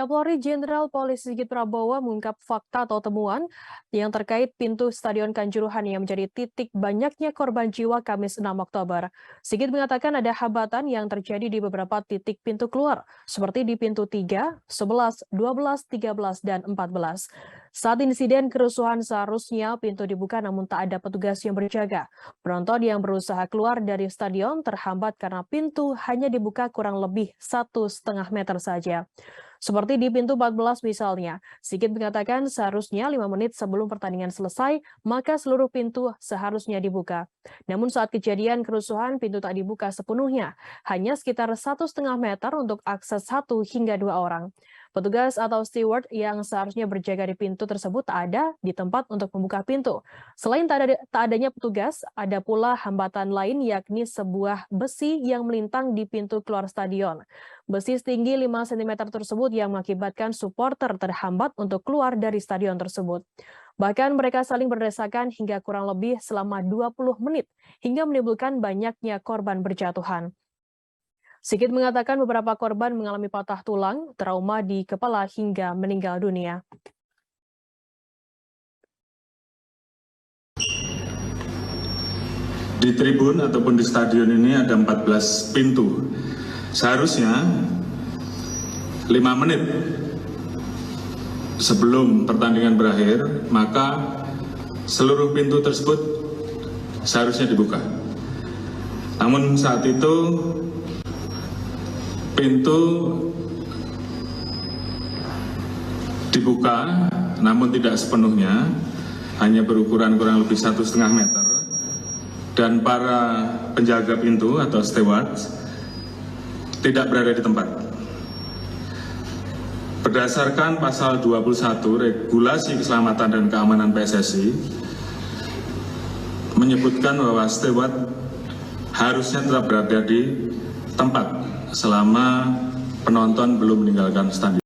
Kapolri Jenderal Polisi Sigit Prabowo mengungkap fakta atau temuan yang terkait pintu Stadion Kanjuruhan yang menjadi titik banyaknya korban jiwa Kamis 6 Oktober. Sigit mengatakan ada hambatan yang terjadi di beberapa titik pintu keluar, seperti di pintu 3, 11, 12, 13, dan 14. Saat insiden kerusuhan seharusnya pintu dibuka namun tak ada petugas yang berjaga. Penonton yang berusaha keluar dari stadion terhambat karena pintu hanya dibuka kurang lebih 1,5 meter saja. Seperti di pintu 14 misalnya, Sigit mengatakan seharusnya 5 menit sebelum pertandingan selesai, maka seluruh pintu seharusnya dibuka. Namun saat kejadian kerusuhan, pintu tak dibuka sepenuhnya, hanya sekitar 1,5 meter untuk akses 1 hingga 2 orang. Petugas atau steward yang seharusnya berjaga di pintu tersebut tak ada di tempat untuk membuka pintu. Selain tak adanya petugas, ada pula hambatan lain yakni sebuah besi yang melintang di pintu keluar stadion. Besi setinggi 5 cm tersebut yang mengakibatkan supporter terhambat untuk keluar dari stadion tersebut. Bahkan mereka saling berdesakan hingga kurang lebih selama 20 menit hingga menimbulkan banyaknya korban berjatuhan. Sigit mengatakan beberapa korban mengalami patah tulang, trauma di kepala hingga meninggal dunia. Di tribun ataupun di stadion ini ada 14 pintu. Seharusnya 5 menit sebelum pertandingan berakhir, maka seluruh pintu tersebut seharusnya dibuka. Namun saat itu pintu dibuka, namun tidak sepenuhnya, hanya berukuran kurang lebih 1,5 meter. Dan para penjaga pintu atau steward tidak berada di tempat. Berdasarkan pasal 21 Regulasi Keselamatan dan Keamanan PSSI menyebutkan bahwa steward harusnya tetap berada di tempat selama penonton belum meninggalkan stadion.